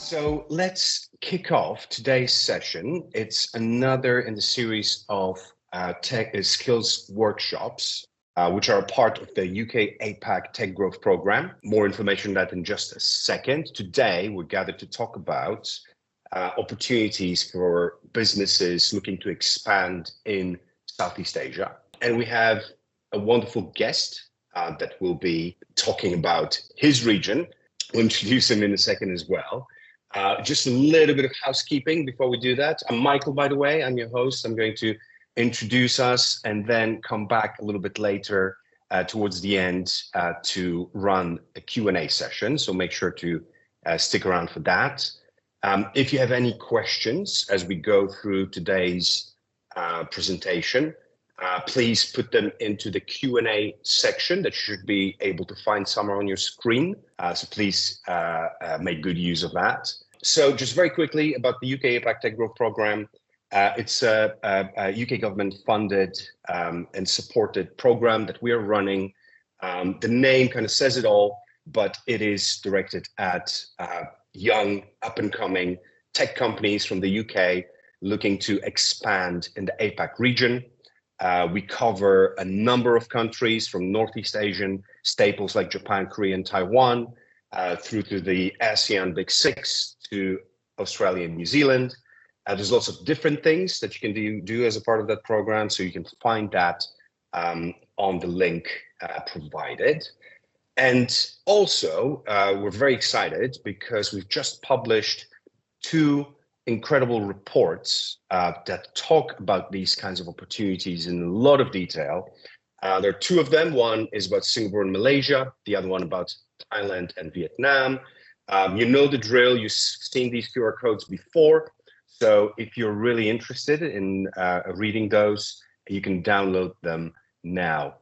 So let's kick off today's session. It's another in the series of tech skills workshops, which are a part of the UK APAC Tech Growth Program. More information on that in just a second. Today, we're gathered to talk about opportunities for businesses looking to expand in Southeast Asia. And we have a wonderful guest that will be talking about his region. We'll introduce him in a second as well. Just a little bit of housekeeping before we do that. I'm Michael, by the way. I'm your host. I'm going to introduce us and then come back a little bit later towards the end to run a Q&A session. So make sure to stick around for that. If you have any questions as we go through today's presentation, please put them into the Q&A section that you should be able to find somewhere on your screen. So please make good use of that. So just very quickly about the UK APAC Tech Growth Program. It's a UK government funded and supported program that we are running. The name kind of says it all, but it is directed at young, up-and-coming tech companies from the UK looking to expand in the APAC region. We cover a number of countries from Northeast Asian staples like Japan, Korea, and Taiwan, through to the ASEAN Big Six, to Australia and New Zealand. There's lots of different things that you can do as a part of that program, so you can find that on the link provided. And also, we're very excited because we've just published two incredible reports that talk about these kinds of opportunities in a lot of detail. There are two of them. One is about Singapore and Malaysia, the other one about Thailand and Vietnam. You know the drill, you've seen these QR codes before. So if you're really interested in reading those, you can download them now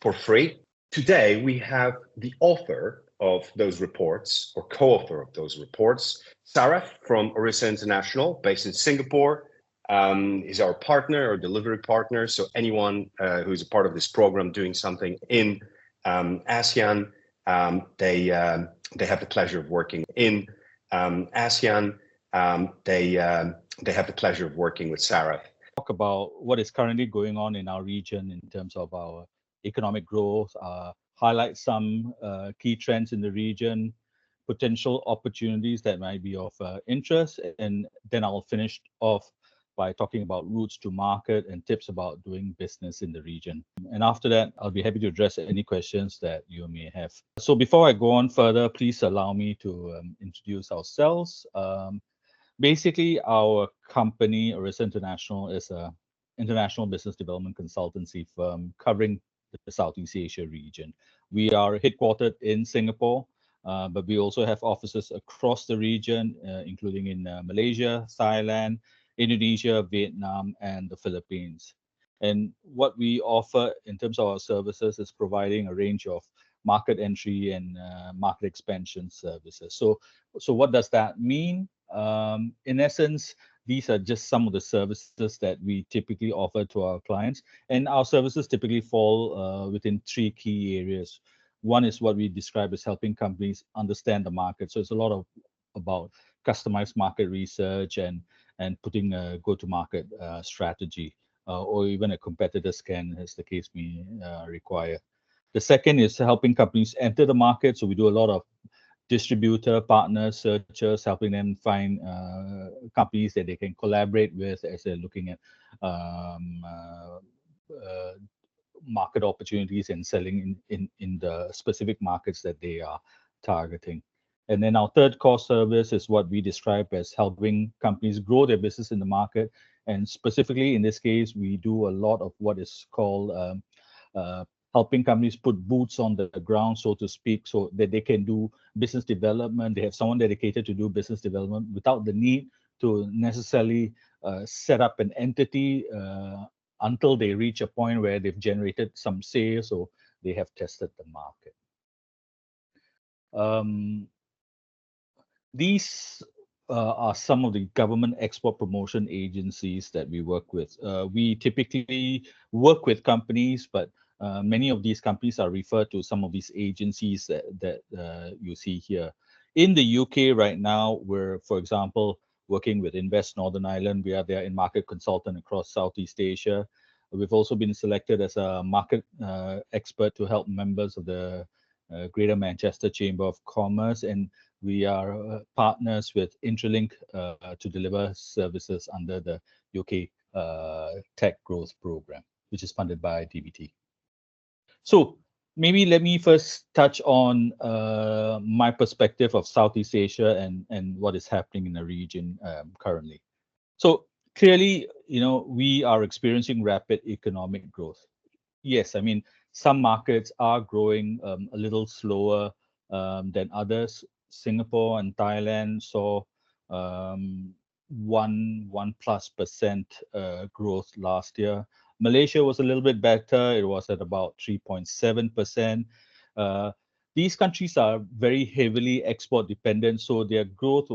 for free. Today, we have the author of those reports, or co-author of those reports, Sarath from Orissa International, based in Singapore, is our partner, our delivery partner. So anyone who's a part of this program doing something in ASEAN, they have the pleasure of working in ASEAN. They have the pleasure of working with Sarath. Talk about what is currently going on in our region in terms of our economic growth, highlight some key trends in the region, potential opportunities that might be of interest, and then I'll finish off by talking about routes to market and tips about doing business in the region. And after that, I'll be happy to address any questions that you may have. So before I go on further, please allow me to introduce ourselves. Basically, our company, Orissa International, is an international business development consultancy firm covering the Southeast Asia region. We are headquartered in Singapore, but we also have offices across the region, including in Malaysia, Thailand, Indonesia, Vietnam, and the Philippines. And what we offer in terms of our services is providing a range of market entry and market expansion services. So what does that mean? In essence, these are just some of the services that we typically offer to our clients. And our services typically fall within three key areas. One is what we describe as helping companies understand the market. So it's a lot about customized market research and putting a go-to-market strategy, or even a competitor scan, as the case may require. The second is helping companies enter the market. So we do a lot of distributor, partners, searchers, helping them find companies that they can collaborate with as they're looking at market opportunities and selling in the specific markets that they are targeting. And then our third core service is what we describe as helping companies grow their business in the market. And specifically in this case, we do a lot of what is called helping companies put boots on the ground, so to speak, so that they can do business development. They have someone dedicated to do business development without the need to necessarily set up an entity until they reach a point where they've generated some sales or they have tested the market. These are some of the government export promotion agencies that we work with. We typically work with companies, but many of these companies are referred to some of these agencies that you see here. In the UK right now, we're, for example, working with Invest Northern Ireland. We are their in-market consultant across Southeast Asia. We've also been selected as a market expert to help members of the Greater Manchester Chamber of Commerce, and we are partners with Intralink to deliver services under the UK Tech Growth Program, which is funded by DBT. So maybe let me first touch on my perspective of Southeast Asia and what is happening in the region currently. So clearly, we are experiencing rapid economic growth. Yes, I mean, some markets are growing a little slower than others. Singapore and Thailand saw 1+ % growth last year. Malaysia was a little bit better. It was at about 3.7%. These countries are very heavily export dependent, so their growth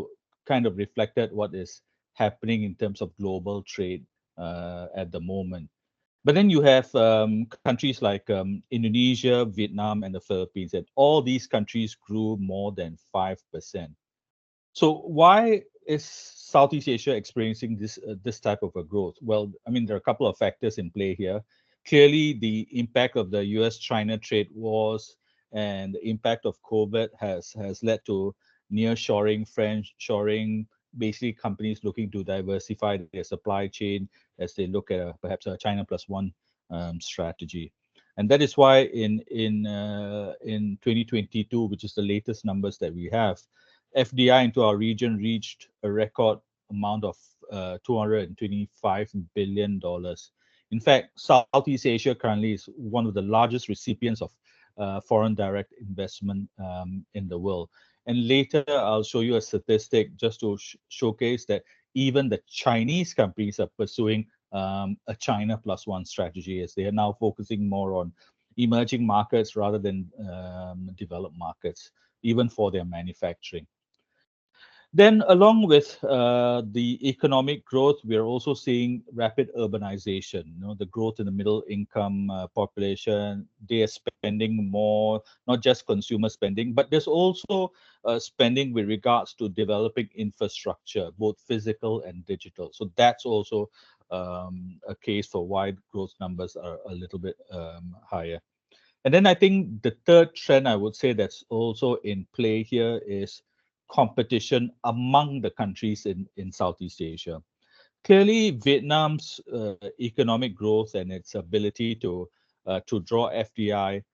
kind of reflected what is happening in terms of global trade at the moment. But then you have countries like Indonesia, Vietnam, and the Philippines, and all these countries grew more than 5%. So why is Southeast Asia experiencing this type of a growth? Well, I mean, there are a couple of factors in play here. Clearly, the impact of the US-China trade wars and the impact of COVID has led to nearshoring, friendshoring, basically companies looking to diversify their supply chain as they look at perhaps a China plus one strategy. And that is why in 2022, which is the latest numbers that we have, FDI into our region reached a record amount of $225 billion. In fact, Southeast Asia currently is one of the largest recipients of foreign direct investment in the world. And later, I'll show you a statistic just to showcase that even the Chinese companies are pursuing a China plus one strategy, as they are now focusing more on emerging markets rather than developed markets, even for their manufacturing. Then, along with the economic growth, we are also seeing rapid urbanization. The growth in the middle income population, they are spending more, not just consumer spending, but there's also spending with regards to developing infrastructure, both physical and digital. So that's also a case for why growth numbers are a little bit higher. And then I think the third trend I would say that's also in play here is competition among the countries in Southeast Asia. Clearly, Vietnam's economic growth and its ability to draw FDI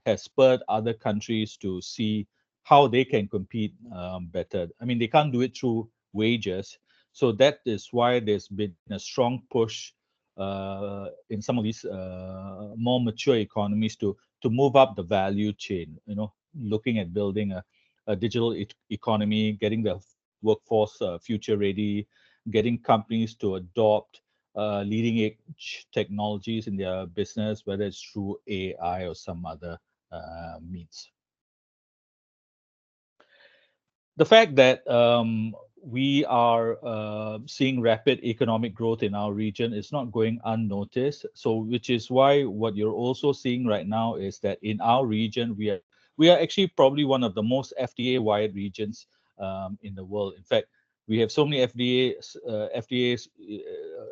has spurred other countries to see how they can compete better. I mean, they can't do it through wages. So that is why there's been a strong push in some of these more mature economies to move up the value chain, looking at building a digital economy, getting the workforce future ready, getting companies to adopt leading edge technologies in their business, whether it's through AI or some other means. The fact that we are seeing rapid economic growth in our region is not going unnoticed. So, which is why what you're also seeing right now is that in our region, we are actually probably one of the most FTA-wired regions in the world. In fact, we have so many FTAs.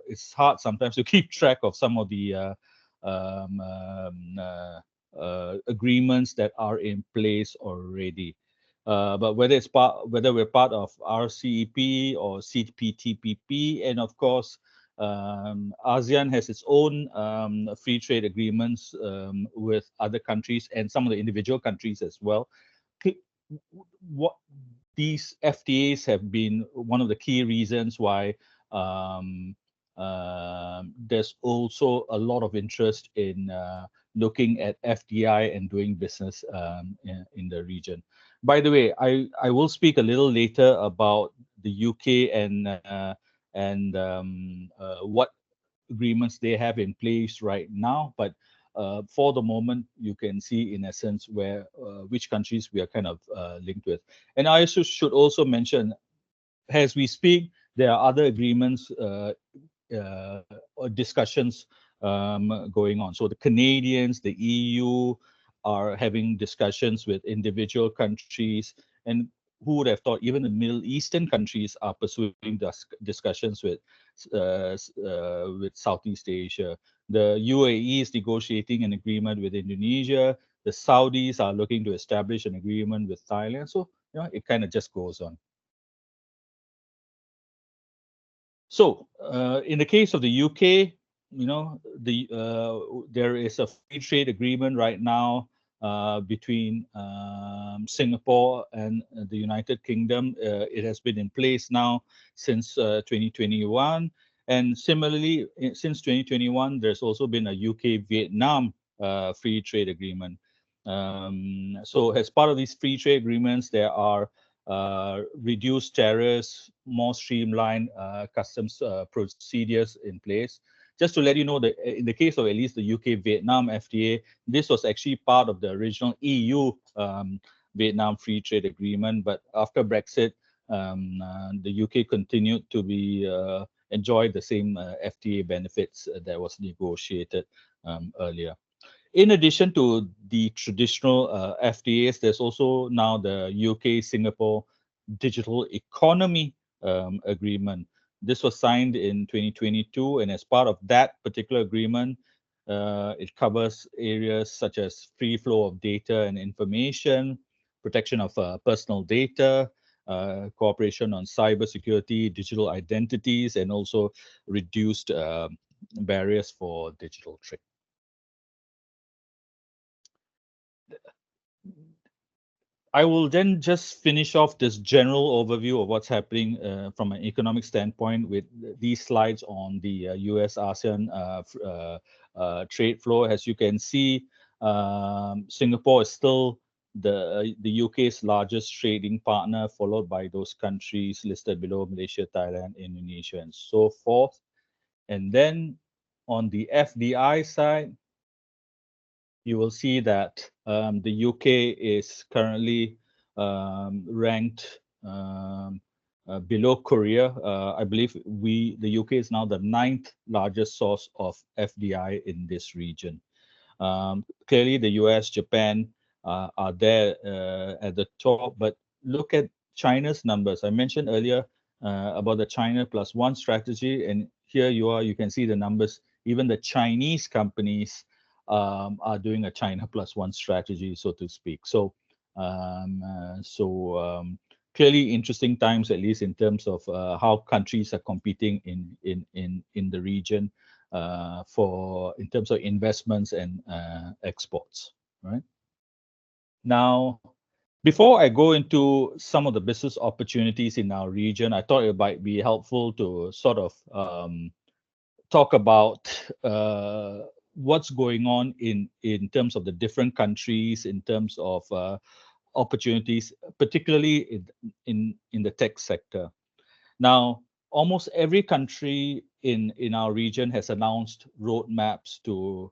It's hard sometimes to keep track of some of the agreements that are in place already. But whether we're part of RCEP or CPTPP, and of course, ASEAN has its own free trade agreements with other countries and some of the individual countries as well. What these FTAs have been one of the key reasons why there's also a lot of interest in looking at FDI and doing business in the region. By the way, I will speak a little later about the UK and what agreements they have in place right now. But for the moment, you can see in essence which countries we are kind of linked with. And I should also mention, as we speak, there are other agreements or discussions going on. So the Canadians, the EU are having discussions with individual countries, And who would have thought even the Middle Eastern countries are pursuing discussions with Southeast Asia. The UAE is negotiating an agreement with Indonesia. The Saudis are looking to establish an agreement with Thailand. So, it kind of just goes on. So, in the case of the UK, there is a free trade agreement right now between Singapore and the United Kingdom. It has been in place now since 2021. And similarly, since 2021, there's also been a UK-Vietnam free trade agreement. So as part of these free trade agreements, there are reduced tariffs, more streamlined customs procedures in place. Just to let you know that in the case of at least the UK-Vietnam FTA, this was actually part of the original EU Vietnam Free Trade Agreement. But after Brexit, the UK continued to be enjoy the same FTA benefits that was negotiated earlier. In addition to the traditional FTAs, there's also now the UK-Singapore Digital Economy Agreement. This was signed in 2022, and as part of that particular agreement, it covers areas such as free flow of data and information, protection of personal data, cooperation on cybersecurity, digital identities, and also reduced barriers for digital trade. I will then just finish off this general overview of what's happening from an economic standpoint with these slides on the US-ASEAN trade flow. As you can see, Singapore is still the UK's largest trading partner, followed by those countries listed below: Malaysia, Thailand, Indonesia, and so forth. And then on the FDI side, you will see that the UK is currently ranked below Korea. I believe the UK is now the 9th largest source of FDI in this region. Clearly, the US, Japan are there at the top, but look at China's numbers. I mentioned earlier about the China Plus One strategy, and here you can see the numbers. Even the Chinese companies are doing a China Plus One strategy, so to speak. So, clearly interesting times, at least in terms of how countries are competing in the region in terms of investments and exports, right? Now, before I go into some of the business opportunities in our region, I thought it might be helpful to sort of talk about what's going on in terms of the different countries, in terms of opportunities, particularly in the tech sector. Now, almost every country in our region has announced roadmaps to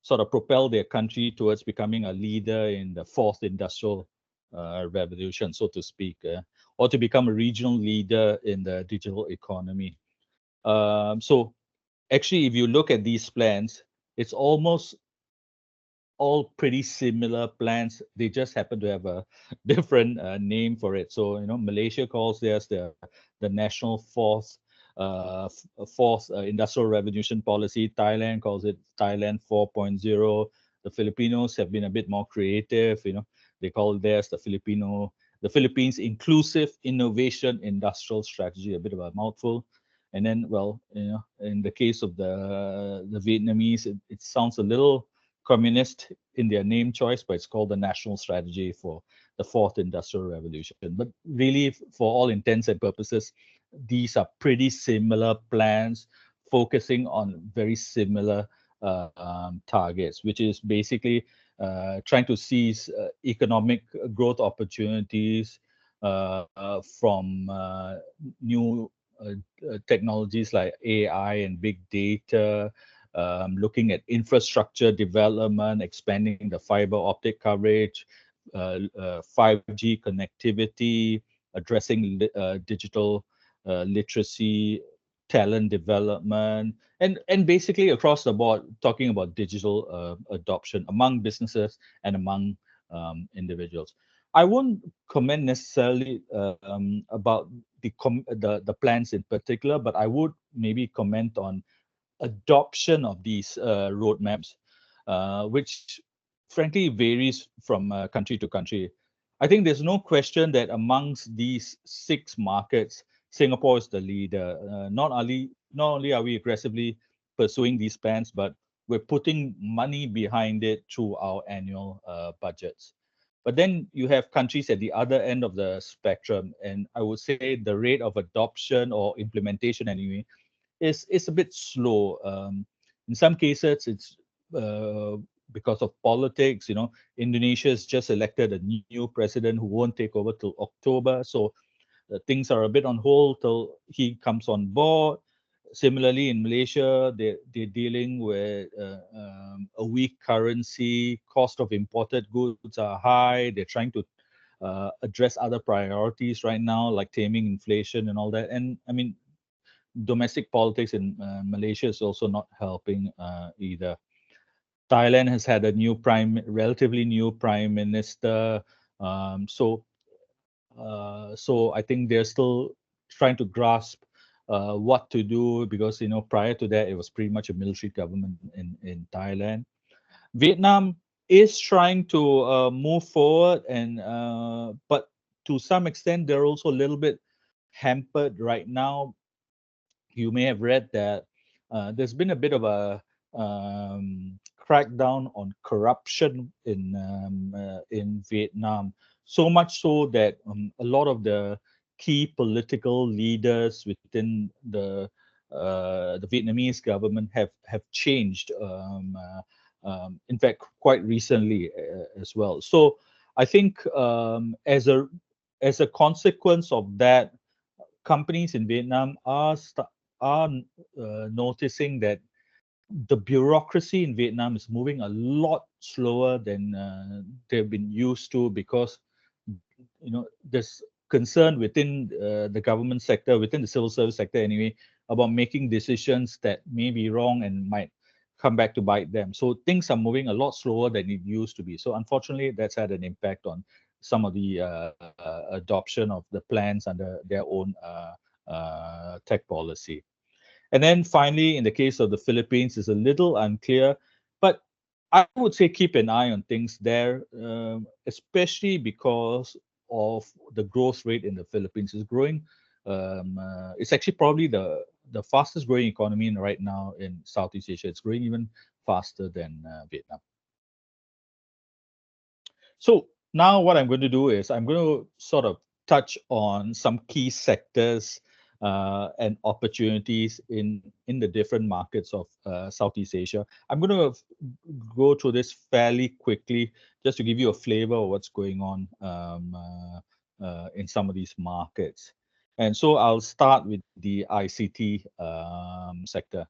sort of propel their country towards becoming a leader in the fourth industrial revolution, so to speak, or to become a regional leader in the digital economy. So actually, if you look at these plans, it's almost all pretty similar plans. They just happen to have a different name for it. So, Malaysia calls theirs the National Fourth Industrial Revolution Policy. Thailand calls it Thailand 4.0. The Filipinos have been a bit more creative. They call theirs the Philippines Inclusive Innovation Industrial Strategy. A bit of a mouthful. And then, well, in the case of the Vietnamese, it sounds a little communist in their name choice, but it's called the National Strategy for the Fourth Industrial Revolution. But really, for all intents and purposes, these are pretty similar plans focusing on very similar targets, which is basically trying to seize economic growth opportunities from new technologies like AI and big data, looking at infrastructure development, expanding the fiber optic coverage, 5G connectivity, addressing digital literacy, talent development, and basically across the board, talking about digital adoption among businesses and among individuals. I won't comment necessarily about the plans in particular, but I would maybe comment on adoption of these roadmaps, which frankly varies from country to country. I think there's no question that amongst these six markets, Singapore is the leader. Not only are we aggressively pursuing these plans, but we're putting money behind it through our annual budgets. But then you have countries at the other end of the spectrum, and I would say the rate of adoption or implementation anyway is a bit slow. In some cases, it's uh, because of politics. Indonesia has just elected a new president who won't take over till October, so things are a bit on hold till he comes on board. Similarly, in Malaysia, they're dealing with a weak currency, cost of imported goods are high. They're trying to address other priorities right now, like taming inflation and all that. And I mean, domestic politics in Malaysia is also not helping either. Thailand has had a relatively new prime minister. So I think they're still trying to grasp what to do, because prior to that it was pretty much a military government in Thailand. Vietnam is trying to move forward, and but to some extent they're also a little bit hampered right now. You may have read that there's been a bit of a crackdown on corruption in Vietnam. So much so that a lot of the key political leaders within the Vietnamese government have changed. In fact, quite recently as well. So I think as a consequence of that, companies in Vietnam are noticing that the bureaucracy in Vietnam is moving a lot slower than they've been used to, because there's concern within the government sector, within the civil service sector anyway, about making decisions that may be wrong and might come back to bite them. So things are moving a lot slower than it used to be. So unfortunately, that's had an impact on some of the adoption of the plans under their own tech policy. And then finally, in the case of the Philippines, it's a little unclear, but I would say keep an eye on things there, especially because of the growth rate in the Philippines is growing. It's actually probably the fastest growing economy right now in Southeast Asia. It's growing even faster than Vietnam. So now what I'm going to do is I'm going to sort of touch on some key sectors and opportunities in the different markets of Southeast Asia. I'm going to go through this fairly quickly just to give you a flavor of what's going on in some of these markets. And so I'll start with the ICT sector.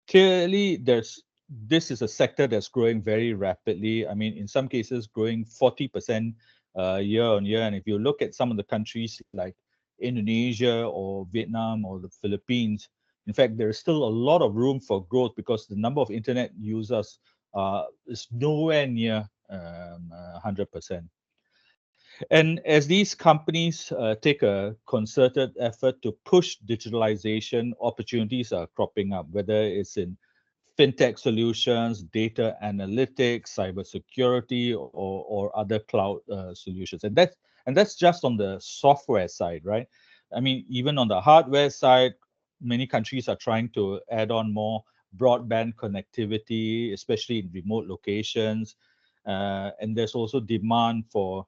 Clearly, this is a sector that's growing very rapidly. I mean, in some cases, growing 40% year on year. And if you look at some of the countries like Indonesia or Vietnam or the Philippines, in fact, there's still a lot of room for growth, because the number of internet users is nowhere near 100%. And as these companies take a concerted effort to push digitalization, opportunities are cropping up, whether it's in fintech solutions, data analytics, cybersecurity, or other cloud solutions. And that's just on the software side, right? I mean, even on the hardware side, many countries are trying to add on more broadband connectivity, especially in remote locations. And there's also demand for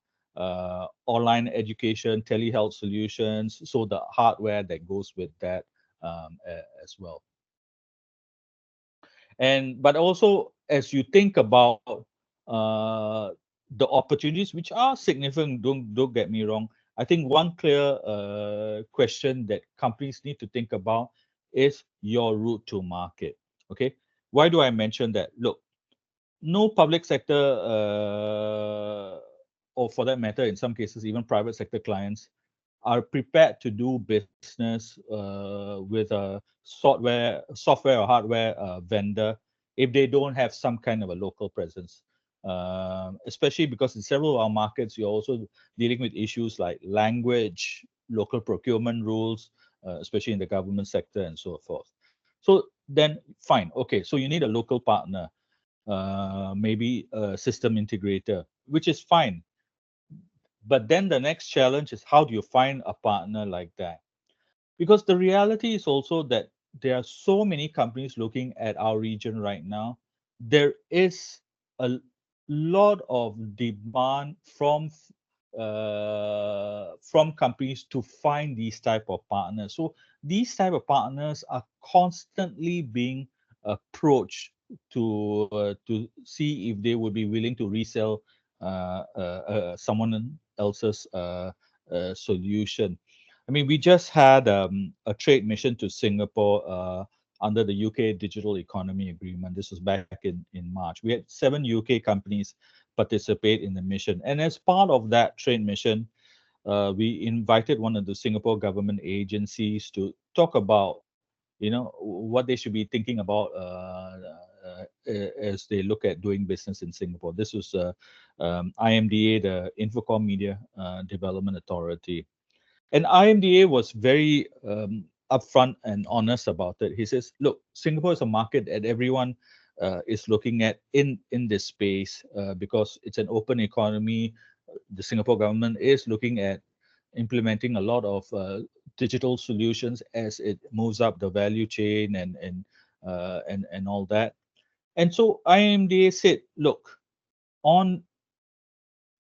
online education, telehealth solutions, so the hardware that goes with that as well. But also, as you think about uh, the opportunities, which are significant, don't get me wrong. I think one clear question that companies need to think about is your route to market. Okay, why do I mention that? Look, no public sector, or for that matter, in some cases, even private sector clients are prepared to do business with a software or hardware vendor if they don't have some kind of a local presence. especially because in several of our markets, you're also dealing with issues like language, local procurement rules, especially in the government sector and so forth. So then, fine, okay, so you need a local partner, maybe a system integrator, which is fine. But then the next challenge is, how do you find a partner like that? Because the reality is also that there are so many companies looking at our region right now. There is a lot of demand from companies to find these type of partners. So these type of partners are constantly being approached to see if they would be willing to resell someone else's solution. I mean, we just had a trade mission to Singapore under the UK Digital Economy Agreement. This was back in March. We had 7 UK companies participate in the mission. And as part of that trade mission, we invited one of the Singapore government agencies to talk about, what they should be thinking about as they look at doing business in Singapore. This was IMDA, the Infocom Media Development Authority. And IMDA was very upfront and honest about it. He says, look, Singapore is a market that everyone is looking at in this space because it's an open economy. The Singapore government is looking at implementing a lot of digital solutions as it moves up the value chain and all that. And so IMDA said, look, on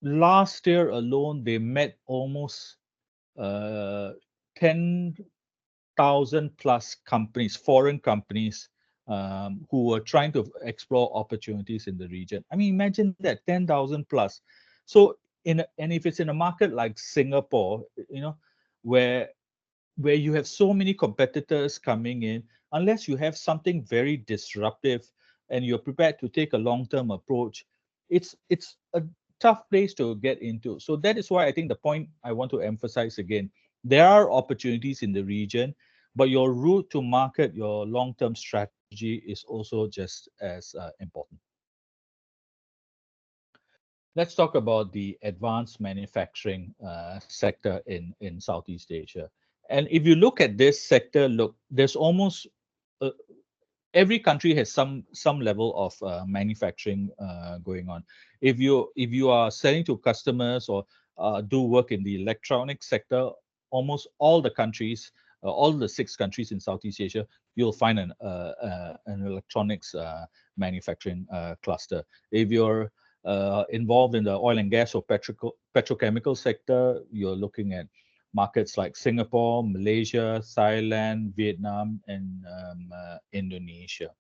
last year alone, they met almost 10,000 plus companies, foreign companies, who were trying to explore opportunities in the region. I mean, imagine that, 10,000 plus. So, and if it's in a market like Singapore, where you have so many competitors coming in, unless you have something very disruptive and you're prepared to take a long-term approach, it's a tough place to get into. So that is why I think the point I want to emphasize again, there are opportunities in the region, but your route to market, your long-term strategy is also just as important. Let's talk about the advanced manufacturing sector in Southeast Asia. And if you look at this sector, look, there's almost every country has some level of manufacturing going on. If you are selling to customers or do work in the electronic sector, almost all the countries, all the 6 countries in Southeast Asia, you'll find an electronics manufacturing cluster. If you're involved in the oil and gas or petrochemical sector, you're looking at markets like Singapore, Malaysia, Thailand, Vietnam, and Indonesia.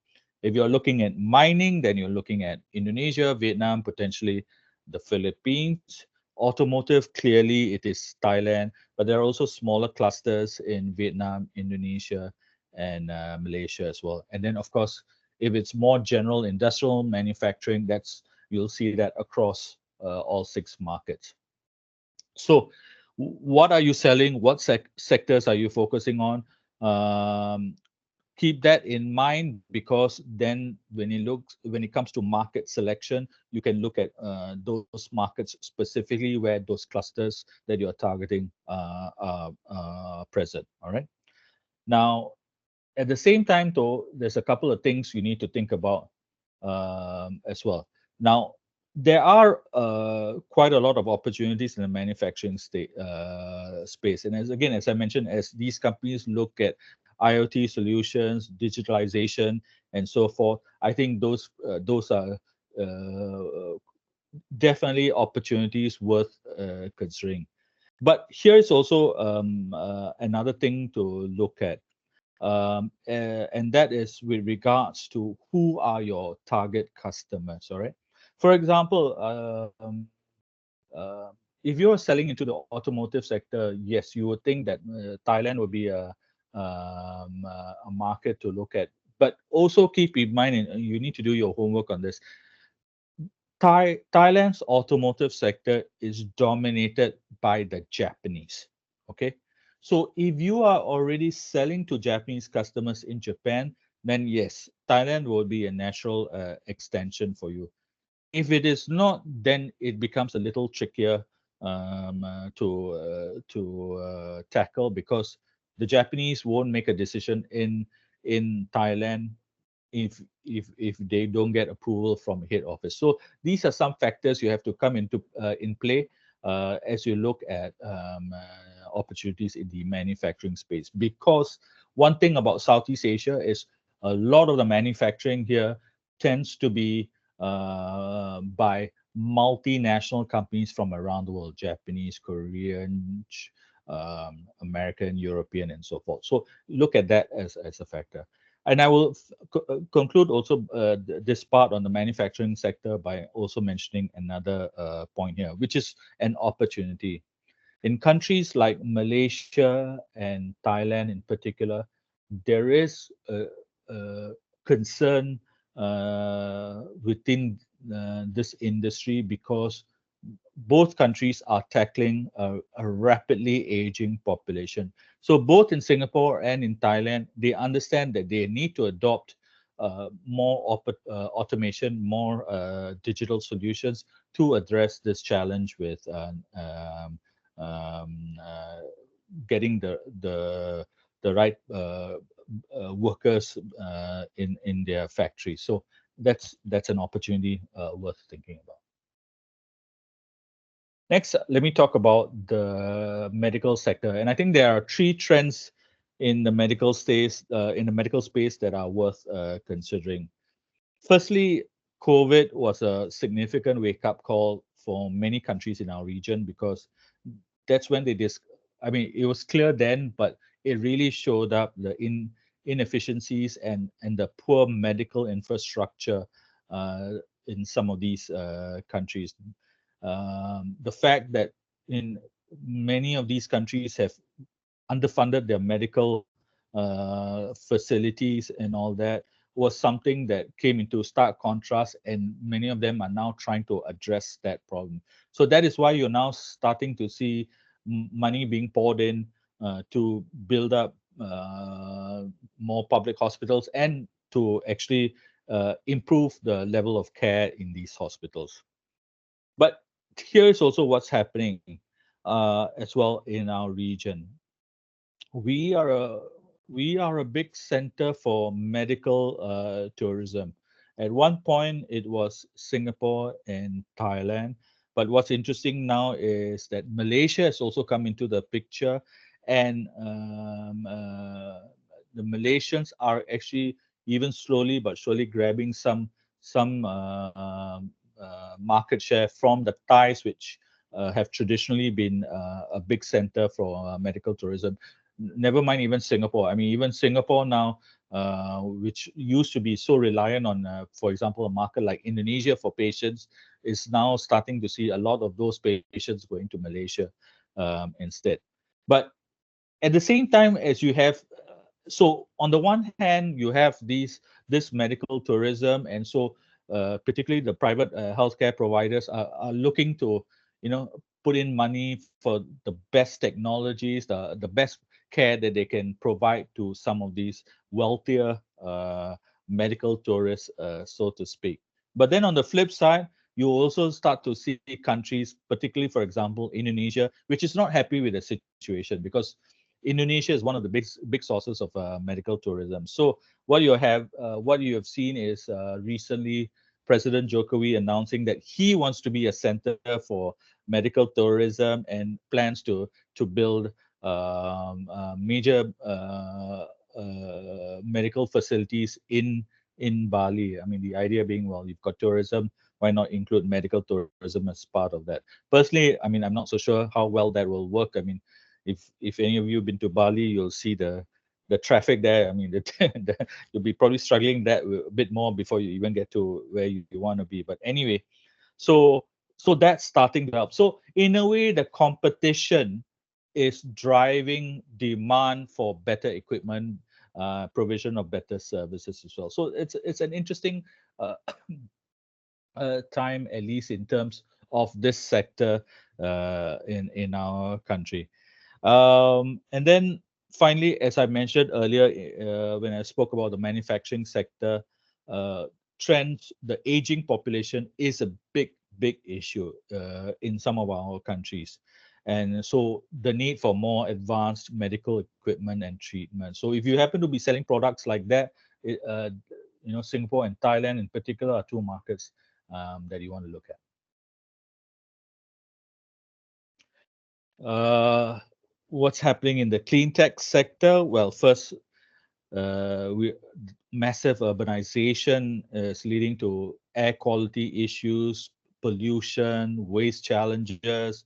If you're looking at mining, then you're looking at Indonesia, Vietnam, potentially the Philippines. Automotive, clearly it is Thailand, but there are also smaller clusters in Vietnam, Indonesia, and Malaysia as well. And then, of course, if it's more general industrial manufacturing, you'll see that across all 6 markets. So what are you selling? What sectors are you focusing on? Keep that in mind, because then when it comes to market selection, you can look at those markets specifically where those clusters that you're targeting are present. All right. Now, at the same time, though, there's a couple of things you need to think about as well. Now, there are quite a lot of opportunities in the manufacturing space. And as I mentioned, as these companies look at IoT solutions, digitalization, and so forth, I think those are definitely opportunities worth considering. But here's also another thing to look at. And that is with regards to who are your target customers. All right. For example, if you're selling into the automotive sector, yes, you would think that Thailand would be a market to look at. But also keep in mind, and you need to do your homework on this. Thailand's automotive sector is dominated by the Japanese. Okay. So if you are already selling to Japanese customers in Japan, then yes, Thailand will be a natural extension for you. if it is not, then it becomes a little trickier to tackle, because the Japanese won't make a decision in Thailand if they don't get approval from head office. So these are some factors you have to come into in play as you look at opportunities in the manufacturing space. Because one thing about Southeast Asia is a lot of the manufacturing here tends to be by multinational companies from around the world: Japanese, Korean, American, European, and so forth. So look at that as a factor. And I will conclude also this part on the manufacturing sector by also mentioning another point here, which is an opportunity. In countries like Malaysia and Thailand in particular, there is a concern within this industry, because both countries are tackling a rapidly aging population. So both in Singapore and in Thailand, they understand that they need to adopt more automation, more digital solutions to address this challenge with um, uh, getting the right workers in their factories. So that's an opportunity worth thinking about. Next, let me talk about the medical sector, and I think there are three trends in the medical space that are worth considering. Firstly, COVID was a significant wake-up call for many countries in our region, because that's when I mean, it was clear then, but it really showed up the inefficiencies and the poor medical infrastructure in some of these countries. The fact that in many of these countries have underfunded their medical facilities and all that was something that came into stark contrast, and many of them are now trying to address that problem. So that is why you're now starting to see money being poured in to build up more public hospitals and to actually improve the level of care in these hospitals. But here's also what's happening as well in our region. We are a we are a big center for medical tourism. At one point, it was Singapore and Thailand. But what's interesting now is that Malaysia has also come into the picture, and the Malaysians are actually even slowly but surely grabbing some market share from the Thais, which have traditionally been a big center for medical tourism. Never mind even Singapore. I mean, even Singapore now, which used to be so reliant on, for example, a market like Indonesia for patients, is now starting to see a lot of those patients going to Malaysia instead. But at the same time, as you have, so on the one hand, you have this medical tourism, and so particularly the private healthcare providers are looking to, put in money for the best technologies, the best care that they can provide to some of these wealthier medical tourists, so to speak. But then on the flip side, you also start to see countries, particularly, for example, Indonesia, which is not happy with the situation, because Indonesia is one of the big sources of medical tourism. So what you have seen is recently President Jokowi announcing that he wants to be a center for medical tourism and plans to build major medical facilities in Bali. I mean, the idea being, well, you've got tourism, why not include medical tourism as part of that? Personally, I mean, I'm not so sure how well that will work. I mean, if any of you have been to Bali, you'll see the traffic there. I mean, you'll be probably struggling that a bit more before you even get to where you want to be. But anyway, so that's starting to help. So in a way, the competition is driving demand for better equipment, provision of better services as well. So it's an interesting uh, time, at least in terms of this sector in our country. And then finally, as I mentioned earlier, when I spoke about the manufacturing sector, uh, trends, the aging population is a big issue in some of our countries. And so the need for more advanced medical equipment and treatment. So if you happen to be selling products like that, Singapore and Thailand in particular are two markets that you want to look at. What's happening in the clean tech sector? Well, first, massive urbanization is leading to air quality issues, pollution, waste challenges,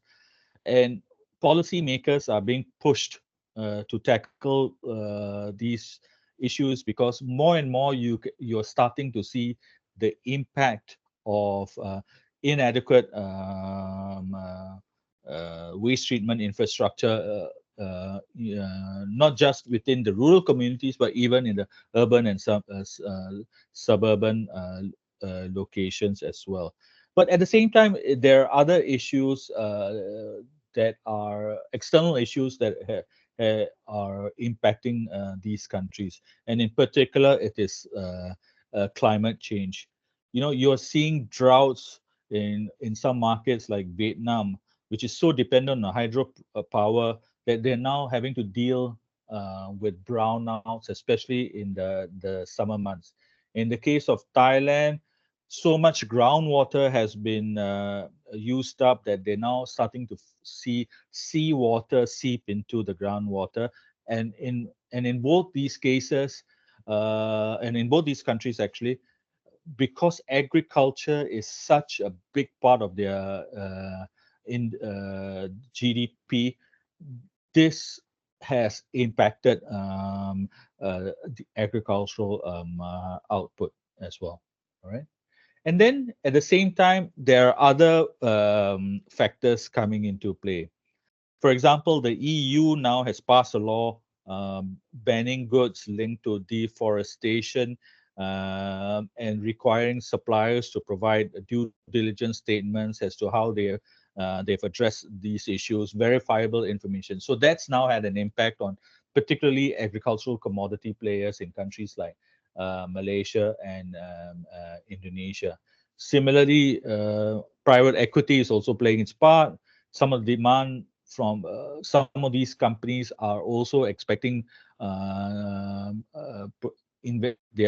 and policymakers are being pushed to tackle these issues because more and more you're starting to see the impact of inadequate waste treatment infrastructure, not just within the rural communities, but even in the urban and suburban locations as well. But at the same time, there are other issues that are external issues that are impacting these countries. And in particular, it is climate change. You're seeing droughts in some markets like Vietnam, which is so dependent on hydropower that they're now having to deal with brownouts, especially in the summer months. In the case of Thailand, so much groundwater has been used up that they're now starting to see seawater seep into the groundwater. And in both these cases, and in both these countries actually, because agriculture is such a big part of their GDP, this has impacted the agricultural output as well. All right. And then at the same time, there are other factors coming into play. For example, the EU now has passed a law banning goods linked to deforestation and requiring suppliers to provide due diligence statements as to how they've addressed these issues, verifiable information. So that's now had an impact on particularly agricultural commodity players in countries like Malaysia and Indonesia. Similarly, private equity is also playing its part. Some of the demand from some of these companies are also expecting their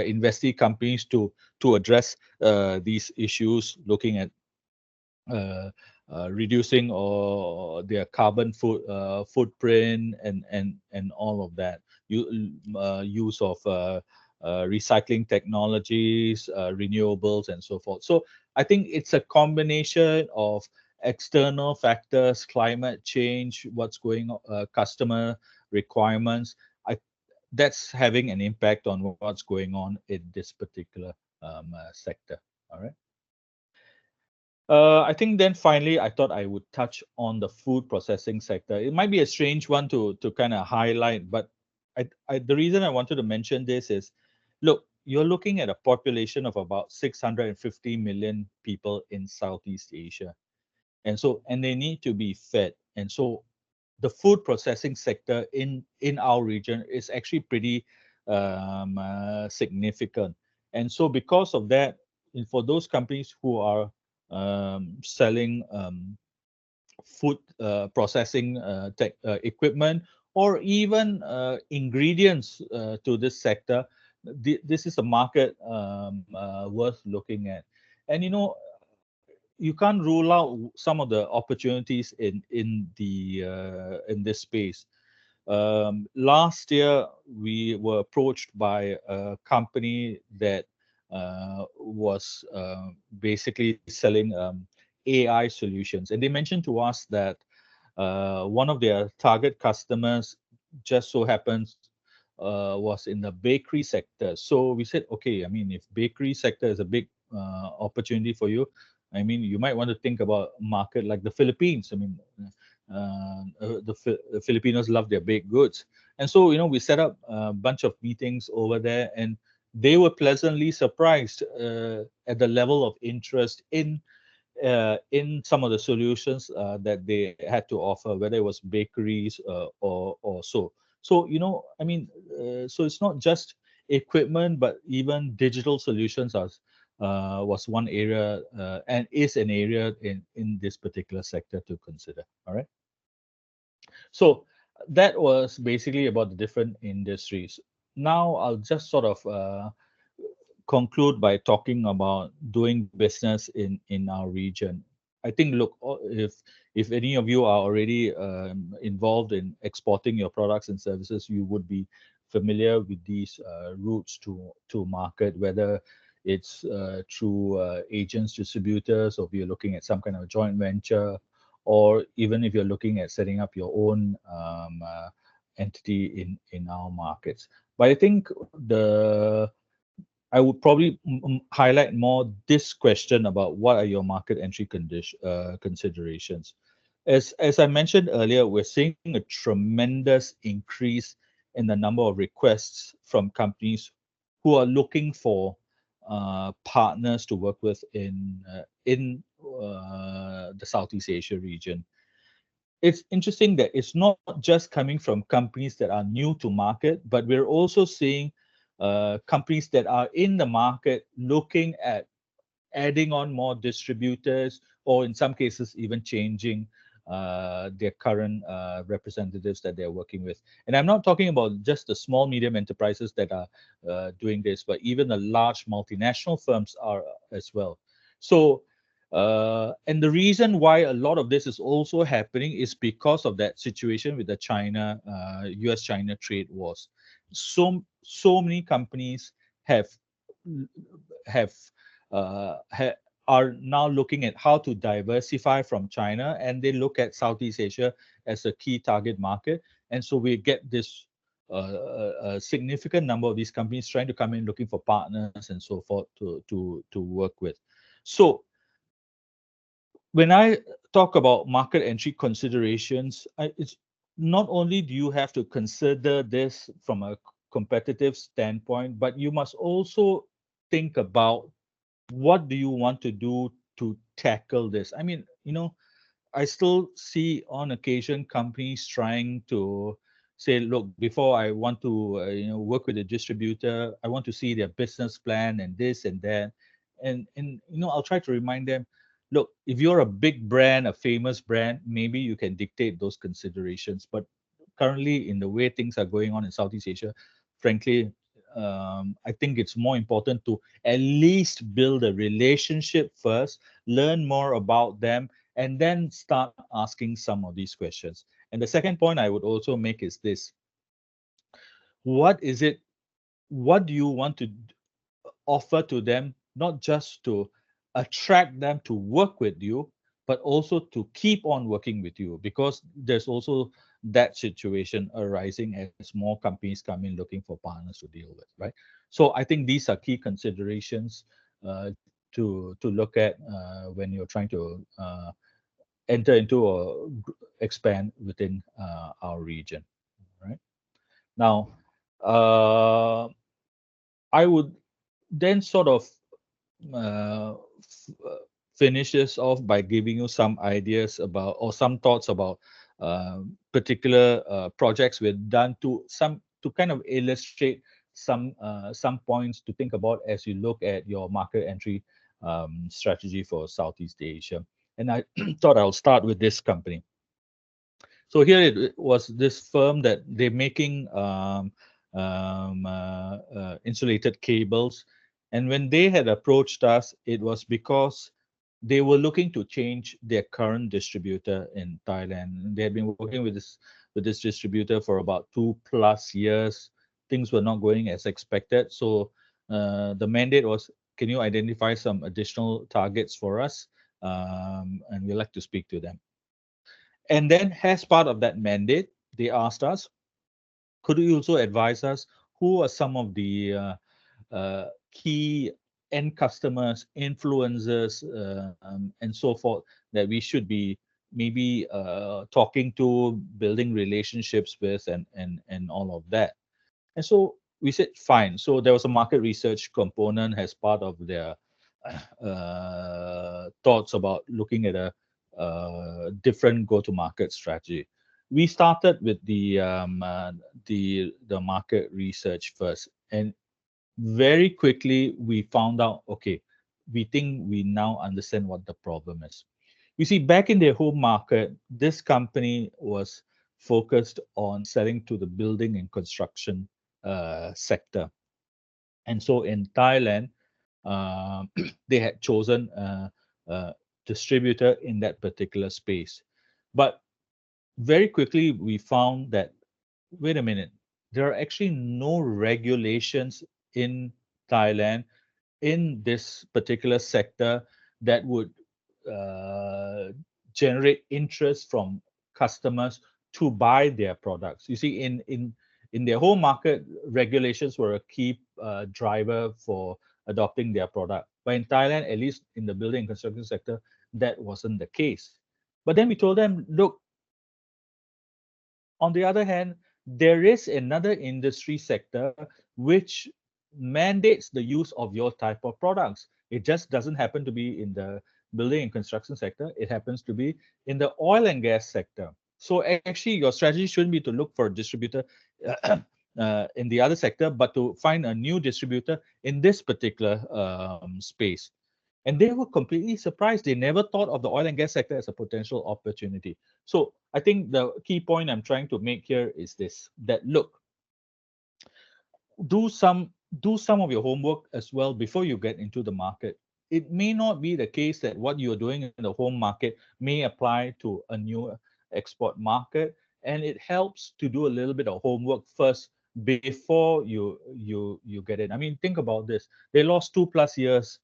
investee companies to address these issues, looking at reducing or their carbon footprint and all of that. Use of recycling technologies, renewables, and so forth. So I think it's a combination of external factors, climate change, what's going on, customer requirements. That's having an impact on what's going on in this particular sector. All right. I think then finally, I thought I would touch on the food processing sector. It might be a strange one to kind of highlight, but the reason I wanted to mention this is, look, you're looking at a population of about 650 million people in Southeast Asia. And they need to be fed. And so the food processing sector in our region is actually pretty significant. And so because of that, for those companies who are selling food processing tech equipment or even ingredients to this sector, this is a market worth looking at. And you can't rule out some of the opportunities in this space. Last year, we were approached by a company that was basically selling AI solutions, and they mentioned to us that one of their target customers just so happens was in the bakery sector. So we said, okay, I mean, if bakery sector is a big opportunity for you, I mean, you might want to think about a market like the Philippines. I mean, the Filipinos love their baked goods. And so, we set up a bunch of meetings over there, and they were pleasantly surprised at the level of interest in some of the solutions that they had to offer, whether it was bakeries or so. So, I mean, so it's not just equipment, but even digital solutions was one area and is an area in this particular sector to consider. All right. So that was basically about the different industries. Now I'll just sort of conclude by talking about doing business in our region. I think, look, if any of you are already involved in exporting your products and services, you would be familiar with these routes to market, whether it's through agents, distributors, or if you're looking at some kind of joint venture, or even if you're looking at setting up your own entity in our markets. But I think I would probably highlight more this question about what are your market entry considerations. As I mentioned earlier, we're seeing a tremendous increase in the number of requests from companies who are looking for partners to work with in the Southeast Asia region. It's interesting that it's not just coming from companies that are new to market, but we're also seeing companies that are in the market looking at adding on more distributors, or in some cases even changing their current representatives that they're working with. And I'm not talking about just the small medium enterprises that are doing this, but even the large multinational firms are as well. So and the reason why a lot of this is also happening is because of that situation with the US-China trade wars. So many companies have have are now looking at how to diversify from China, and they look at Southeast Asia as a key target market. And so we get this a significant number of these companies trying to come in looking for partners and so forth to work with. So when I talk about market entry considerations, it's not only do you have to consider this from a competitive standpoint, but you must also think about what do you want to do to tackle this. I mean, I still see on occasion companies trying to say, look, before I want to work with a distributor, I want to see their business plan and this and that. And I'll try to remind them, look, if you're a big brand, a famous brand, maybe you can dictate those considerations. But currently, in the way things are going on in Southeast Asia, frankly, I think it's more important to at least build a relationship first, learn more about them, and then start asking some of these questions. And the second point I would also make is this: what do you want to offer to them, not just to attract them to work with you, but also to keep on working with you? Because there's also that situation arising as more companies come in looking for partners to deal with, right? So I think these are key considerations to look at when you're trying to enter into or expand within our region, right? Now, I would then sort of finish this off by giving you some ideas about, or some thoughts about particular projects we've done to kind of illustrate some points to think about as you look at your market entry strategy for Southeast Asia. And I thought I'll start with this company. So here it was this firm that they're making insulated cables. And when they had approached us, it was because they were looking to change their current distributor in Thailand. They had been working with this distributor for about 2+ years. Things were not going as expected. So the mandate was, can you identify some additional targets for us? And we'd like to speak to them. And then as part of that mandate, they asked us, could you also advise us who are some of the key end customers, influencers, and so forth that we should be maybe talking to, building relationships with, and all of that. And so we said, fine. So there was a market research component as part of their thoughts about looking at a different go-to-market strategy. We started with the market research first, and very quickly we found out, okay, we think we now understand what the problem is. You see, back in their home market, this company was focused on selling to the building and construction sector. And so in Thailand, uh, they had chosen a distributor in that particular space. But very quickly, we found that, wait a minute, there are actually no regulations in Thailand in this particular sector that would uh, generate interest from customers to buy their products. You see, in their home market, regulations were a key driver for adopting their product. But in Thailand, at least in the building and construction sector, that wasn't the case. But then we told them, look, on the other hand, there is another industry sector which mandates the use of your type of products. It just doesn't happen to be in the building and construction sector. It happens to be in the oil and gas sector. So actually, your strategy shouldn't be to look for a distributor in the other sector, but to find a new distributor in this particular space. And they were completely surprised. They never thought of the oil and gas sector as a potential opportunity. So I think the key point I'm trying to make here is this, that look, do some do some of your homework as well before you get into the market. It may not be the case that what you're doing in the home market may apply to a new export market, and it helps to do a little bit of homework first before you get in. I mean, think about this. They lost 2+ years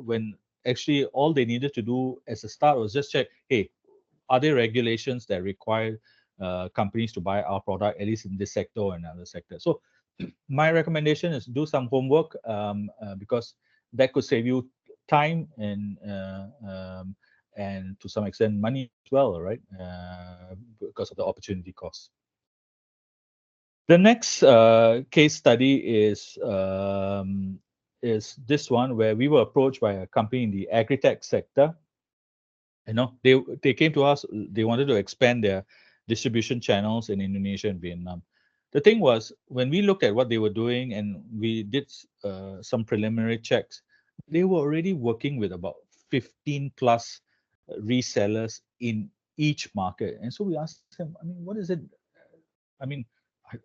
when actually all they needed to do as a start was just check, hey, are there regulations that require companies to buy our product, at least in this sector or another sector? So my recommendation is do some homework because that could save you time and to some extent money as well, right? Because of the opportunity cost. The next case study is this one, where we were approached by a company in the agri-tech sector. You know, they came to us. They wanted to expand their distribution channels in Indonesia and Vietnam. The thing was, when we looked at what they were doing and we did some preliminary checks, they were already working with about 15 plus resellers in each market. And so we asked them, I mean, what is it? I mean,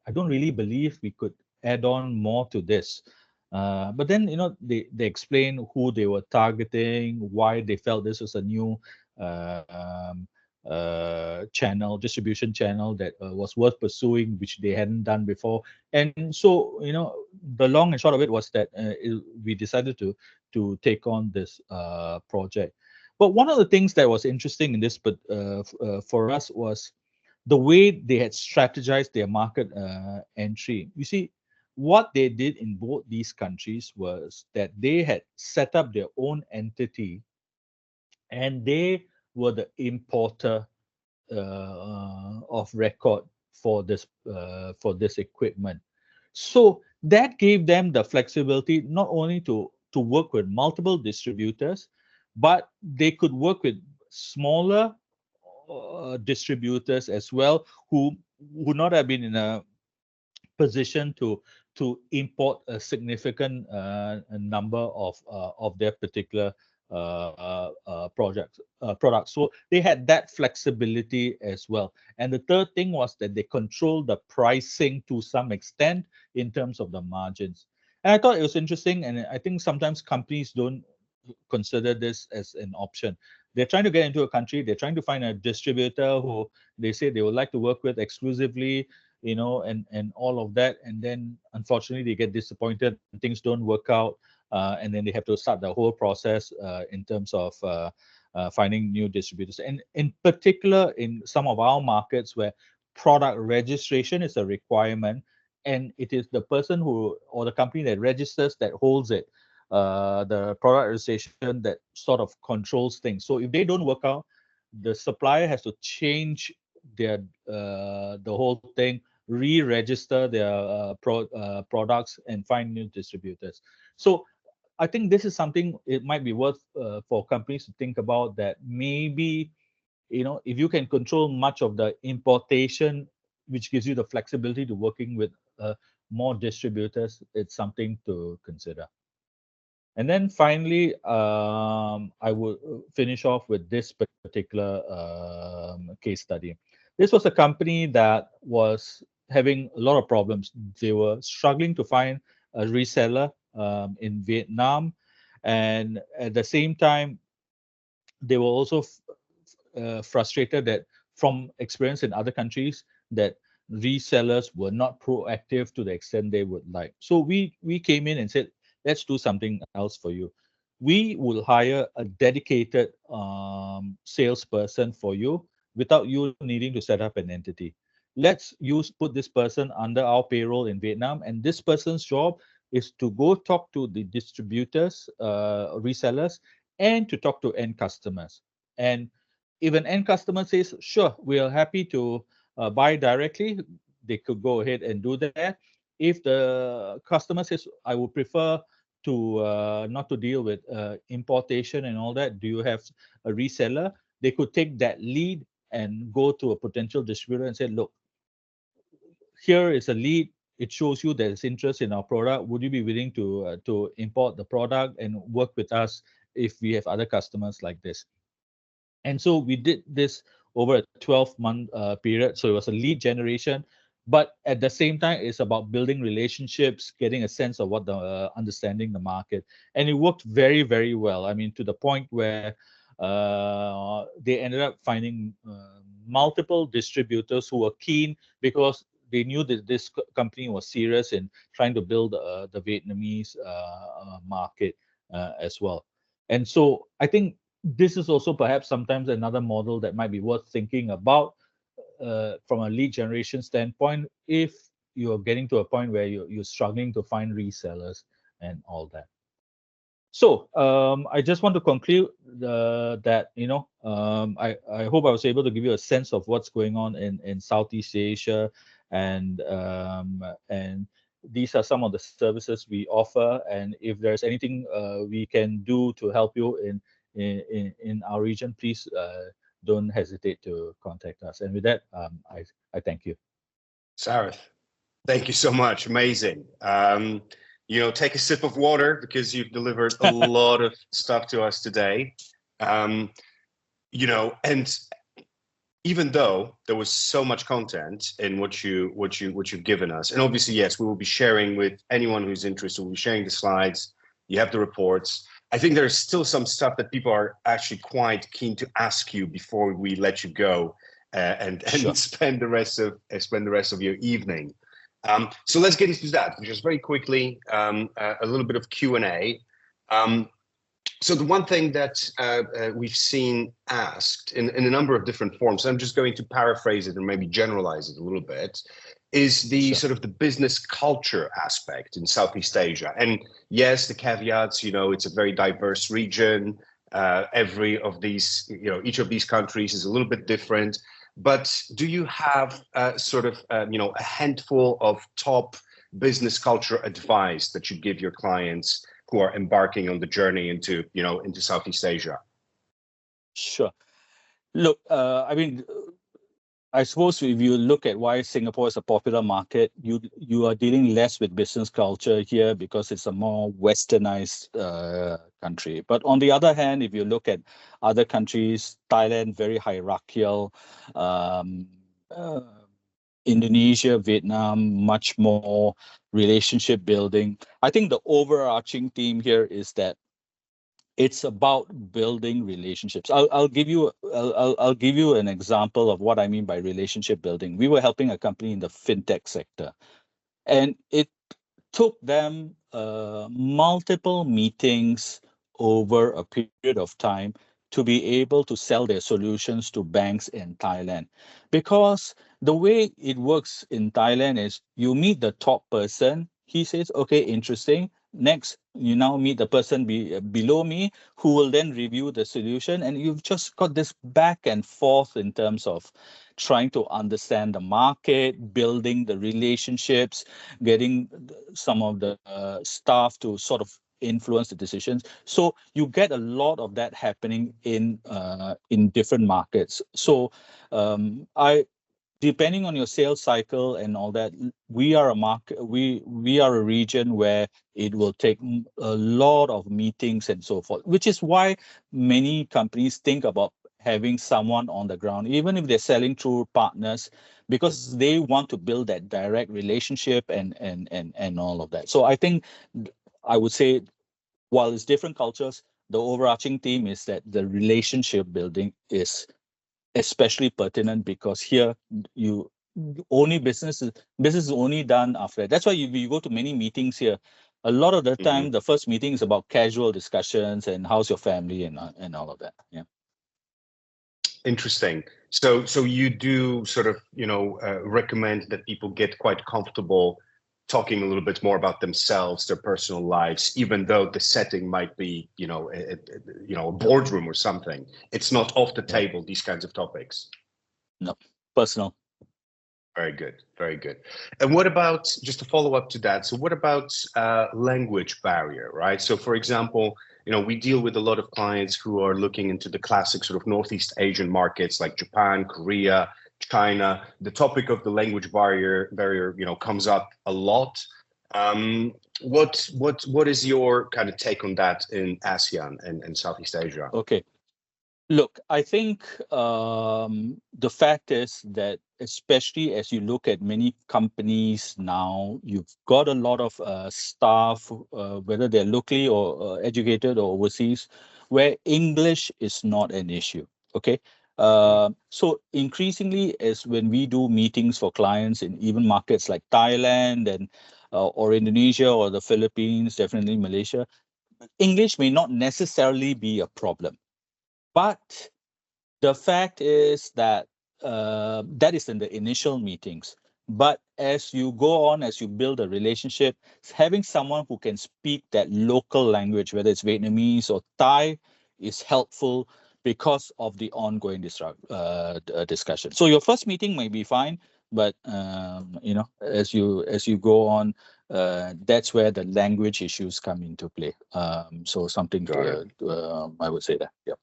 I don't really believe we could add on more to this. But then, you know, they explain who they were targeting, why they felt this was a new uh, um, channel, distribution channel that was worth pursuing, which they hadn't done before. And so, you know, the long and short of it was that we decided to take on this project. But one of the things that was interesting in this, but for us, was the way they had strategized their market entry. You see, what they did in both these countries was that they had set up their own entity, and they were the importer of record for this equipment. So that gave them the flexibility not only to work with multiple distributors, but they could work with smaller distributors as well, who would not have been in a position to import a significant number of their particular products. So they had that flexibility as well. And the third thing was that they controlled the pricing to some extent in terms of the margins. And I thought it was interesting, and I think sometimes companies don't consider this as an option. They're trying to get into a country, they're trying to find a distributor who they say they would like to work with exclusively, you know, and all of that. And then unfortunately they get disappointed and things don't work out. And then they have to start the whole process in terms of finding new distributors. And in particular, in some of our markets where product registration is a requirement, and it is the person who or the company that registers that holds it, the product registration, that sort of controls things. So if they don't work out, the supplier has to change their the whole thing, re-register their products, and find new distributors. So I think this is something it might be worth for companies to think about, that maybe, you know, if you can control much of the importation, which gives you the flexibility to working with more distributors, it's something to consider. And then finally, I will finish off with this particular case study. This was a company that was having a lot of problems. They were struggling to find a reseller in Vietnam. And at the same time, they were also frustrated that from experience in other countries that resellers were not proactive to the extent they would like. So we came in and said, let's do something else for you. We will hire a dedicated salesperson for you without you needing to set up an entity. Let's put this person under our payroll in Vietnam, and this person's job is to go talk to the distributors, resellers, and to talk to end customers. And if an end customer says, sure, we are happy to buy directly, they could go ahead and do that. If the customer says, I would prefer to not to deal with importation and all that, do you have a reseller? They could take that lead and go to a potential distributor and say, look, here is a lead. It shows you there's interest in our product. Would you be willing to import the product and work with us if we have other customers like this? And so we did this over a 12-month period. So it was a lead generation, but at the same time, it's about building relationships, getting a sense of what the understanding the market, and it worked very, very well. I mean, to the point where they ended up finding multiple distributors who were keen because they knew that this company was serious in trying to build the Vietnamese market as well. And so I think this is also perhaps sometimes another model that might be worth thinking about from a lead generation standpoint if you're getting to a point where you're struggling to find resellers and all that. So I just want to conclude that, I hope I was able to give you a sense of what's going on in Southeast Asia, and these are some of the services we offer. And if there's anything we can do to help you in our region, please don't hesitate to contact us. And with that, I thank you. Sarath, thank you so much. Amazing. Take a sip of water because you've delivered a lot of stuff to us today. And even though there was so much content in what you've given us, and obviously, yes, we will be sharing with anyone who's interested. We'll be sharing the slides. You have the reports. I think there's still some stuff that people are actually quite keen to ask you before we let you go and Sure. spend the rest of your evening. So let's get into that. Just very quickly, a little bit of Q&A. So the one thing that we've seen asked in a number of different forms, I'm just going to paraphrase it and maybe generalize it a little bit, is the Sure. sort of the business culture aspect in Southeast Asia. And yes, the caveats, it's a very diverse region. Every of these, each of these countries is a little bit different. But do you have a handful of top business culture advice that you give your clients who are embarking on the journey into Southeast Asia? Sure. Look, I suppose if you look at why Singapore is a popular market, you are dealing less with business culture here because it's a more westernized country. But on the other hand, if you look at other countries, Thailand, very hierarchical, Indonesia, Vietnam, much more relationship building. I think the overarching theme here is that it's about building relationships. I'll give you an example of what I mean by relationship building. We were helping a company in the fintech sector, and it took them multiple meetings over a period of time to be able to sell their solutions to banks in Thailand. Because the way it works in Thailand is you meet the top person, he says, okay, interesting. Next, you now meet the person below me who will then review the solution. And you've just got this back and forth in terms of trying to understand the market, building the relationships, getting some of the staff to sort of influence the decisions. So you get a lot of that happening in different markets. So depending on your sales cycle and all that, we are a market, we are a region where it will take a lot of meetings and so forth, which is why many companies think about having someone on the ground, even if they're selling through partners, because they want to build that direct relationship and all of that. So I think I would say, while it's different cultures, the overarching theme is that the relationship building is especially pertinent, because here you only business is only done after that. That's why you go to many meetings here. A lot of the time, the first meeting is about casual discussions and how's your family and all of that. Yeah. Interesting. So you do sort of, recommend that people get quite comfortable talking a little bit more about themselves, their personal lives, even though the setting might be, a boardroom or something. It's not off the table, these kinds of topics. No, personal. Very good, very good. And what about, just to follow up to that, so what about language barrier, right? So for example, we deal with a lot of clients who are looking into the classic sort of Northeast Asian markets like Japan, Korea, China. The topic of the language barrier, comes up a lot. What is your kind of take on that in ASEAN and Southeast Asia? Okay. Look, I think the fact is that, especially as you look at many companies now, you've got a lot of staff, whether they're locally or educated or overseas, where English is not an issue. Okay. So increasingly, as when we do meetings for clients in even markets like Thailand and or Indonesia or the Philippines, definitely Malaysia, English may not necessarily be a problem. But the fact is that that is in the initial meetings. But as you go on, as you build a relationship, having someone who can speak that local language, whether it's Vietnamese or Thai, is helpful because of the ongoing discussion. So your first meeting may be fine, but as you go on, that's where the language issues come into play. So something I would say that. Yeah.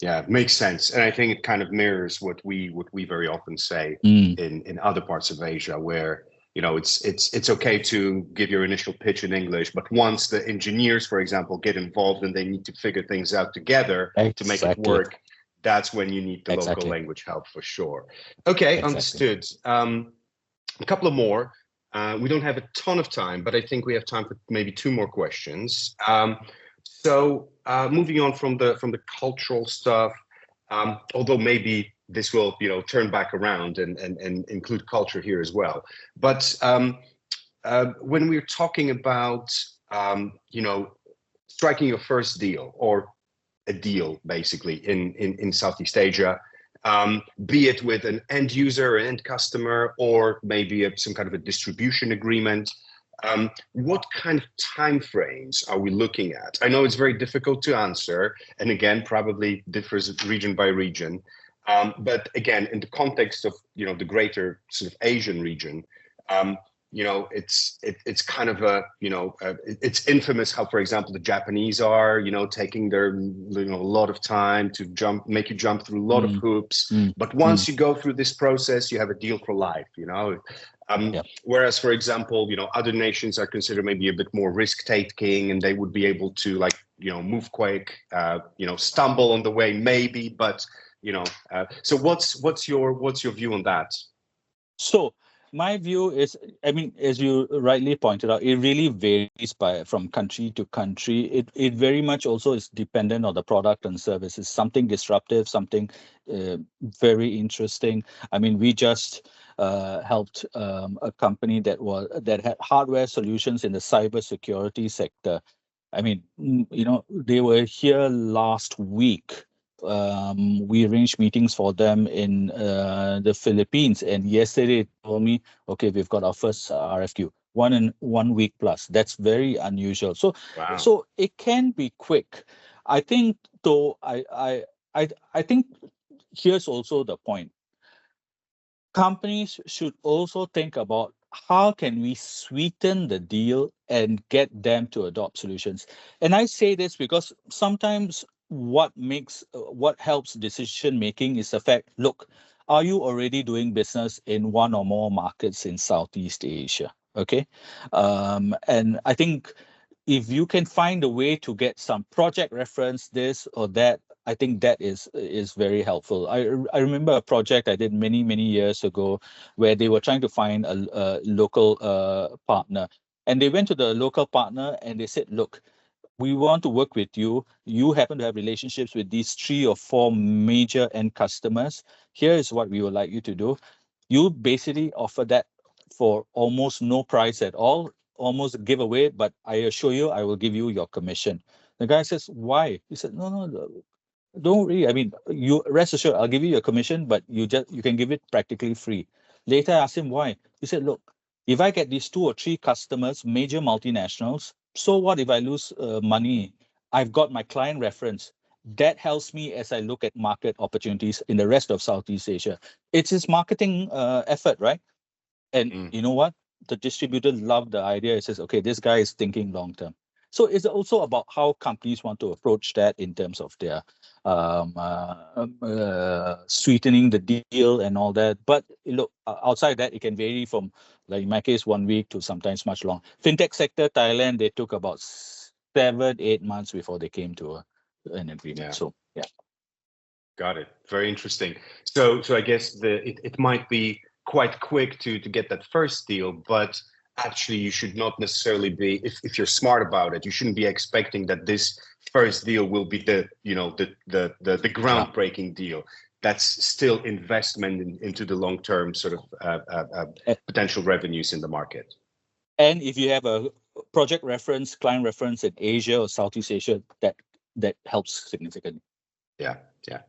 Yeah, makes sense, and I think it kind of mirrors what we very often say in other parts of Asia, where it's okay to give your initial pitch in English, but once the engineers, for example, get involved and they need to figure things out together to make it work, that's when you need the local language help for sure. Okay, understood. A couple of more. We don't have a ton of time, but I think we have time for maybe two more questions. So moving on from the cultural stuff, although maybe this will turn back around and include culture here as well. But when we're talking about striking your first deal, or a deal basically in Southeast Asia, be it with an end user, an end customer, or maybe some kind of a distribution agreement. What kind of timeframes are we looking at? I know it's very difficult to answer, and again, probably differs region by region. But again, in the context of the greater sort of Asian region, it's kind of it's infamous how, for example, the Japanese are taking their a lot of time to make you jump through a lot of hoops. But once you go through this process, you have a deal for life. Whereas, for example, other nations are considered maybe a bit more risk-taking, and they would be able to move quick, stumble on the way maybe, but so what's your view on that? So my view is, I mean, as you rightly pointed out, it really varies from country to country. It very much also is dependent on the product and services. Something disruptive, something very interesting. I mean, we just helped a company that had hardware solutions in the cybersecurity sector. I mean, they were here last week. We arranged meetings for them in the Philippines, and yesterday they told me, okay, we've got our first RFQ, 1 week plus. That's very unusual. So, wow. So it can be quick. I think, though, I think here's also the point. Companies should also think about how can we sweeten the deal and get them to adopt solutions. And I say this because sometimes what helps decision making is the fact, look, are you already doing business in one or more markets in Southeast Asia? Okay. And I think if you can find a way to get some project reference, this or that, I think that is very helpful. I remember a project I did many years ago where they were trying to find a local partner, and they went to the local partner and they said, look, we want to work with you. You happen to have relationships with these 3 or 4 major end customers. Here is what we would like you to do. You basically offer that for almost no price at all, almost a giveaway, but I assure you, I will give you your commission. The guy says, why? He said, no, don't worry. I mean, you rest assured, I'll give you your commission, but you can give it practically free. Later, I asked him why. He said, look, if I get these 2 or 3 customers, major multinationals, so what if I lose money? I've got my client reference. That helps me as I look at market opportunities in the rest of Southeast Asia. It's his marketing effort, right? And you know what? The distributor loved the idea. It says, okay, this guy is thinking long term. So it's also about how companies want to approach that in terms of their sweetening the deal and all that. But look, outside that, it can vary from, like in my case, 1 week to sometimes much long. Fintech sector, Thailand, they took about 7-8 months before they came to an agreement. Yeah. So yeah. Got it. Very interesting. So I guess it might be quite quick to get that first deal, but actually you should not necessarily be, if you're smart about it, you shouldn't be expecting that this first deal will be the groundbreaking deal. That's still investment into the long-term sort of potential revenues in the market. And if you have a project reference, client reference in Asia or Southeast Asia, that helps significantly. Yeah,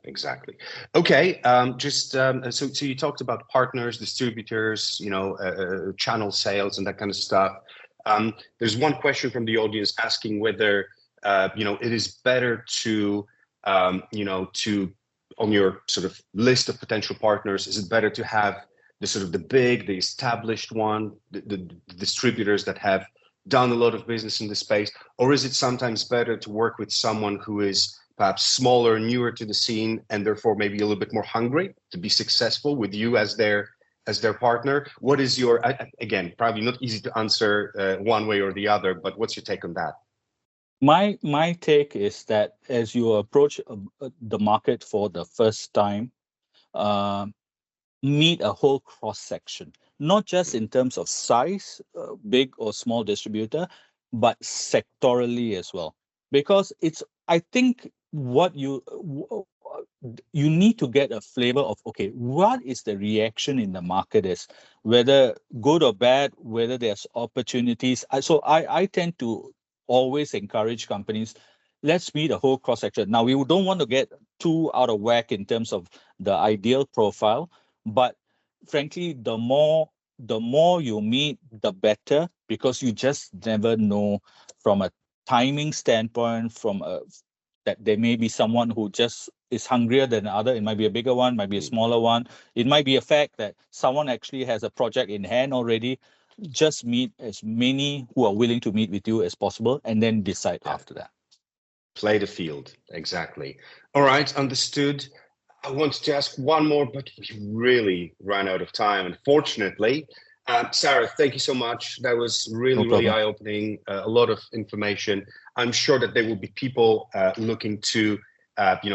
exactly. Okay, so you talked about partners, distributors, channel sales and that kind of stuff. There's one question from the audience asking whether it is better to on your sort of list of potential partners, is it better to have the established one, the distributors that have done a lot of business in the space, or is it sometimes better to work with someone who is perhaps smaller, newer to the scene, and therefore maybe a little bit more hungry to be successful with you as their partner? What is your, again, probably not easy to answer one way or the other, but what's your take on that? My take is that as you approach the market for the first time, meet a whole cross section, not just in terms of size, big or small distributor, but sectorally as well, because I think what you need to get a flavor of, okay, what is the reaction in the market is, whether good or bad, whether there's opportunities. So I tend to always encourage companies, let's meet a whole cross section. Now, we don't want to get too out of whack in terms of the ideal profile, but frankly, the more you meet, the better, because you just never know from a timing standpoint, that there may be someone who just is hungrier than the other. It might be a bigger one, might be a smaller one. It might be a fact that someone actually has a project in hand already. Just meet as many who are willing to meet with you as possible, and then decide after that. Play the field, exactly. All right, understood. I wanted to ask one more, but we really ran out of time, unfortunately. Sarath, thank you so much. That was really eye-opening, a lot of information. I'm sure that there will be people looking to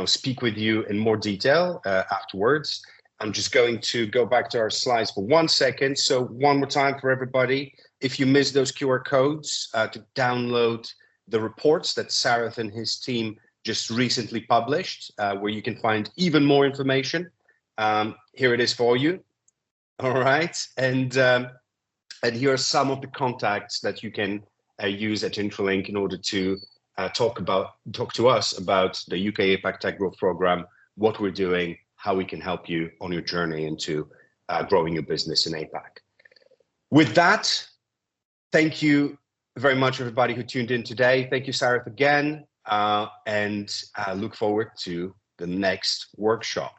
speak with you in more detail afterwards. I'm just going to go back to our slides for 1 second. So one more time for everybody, if you missed those QR codes to download the reports that Sarath and his team just recently published, where you can find even more information. Here it is for you. All right, and here are some of the contacts that you can use at Intralink in order to talk to us about the UK APAC Tech Growth Program, what we're doing, how we can help you on your journey into growing your business in APAC. With that, thank you very much, everybody who tuned in today. Thank you, Sarath, again. And look forward to the next workshop.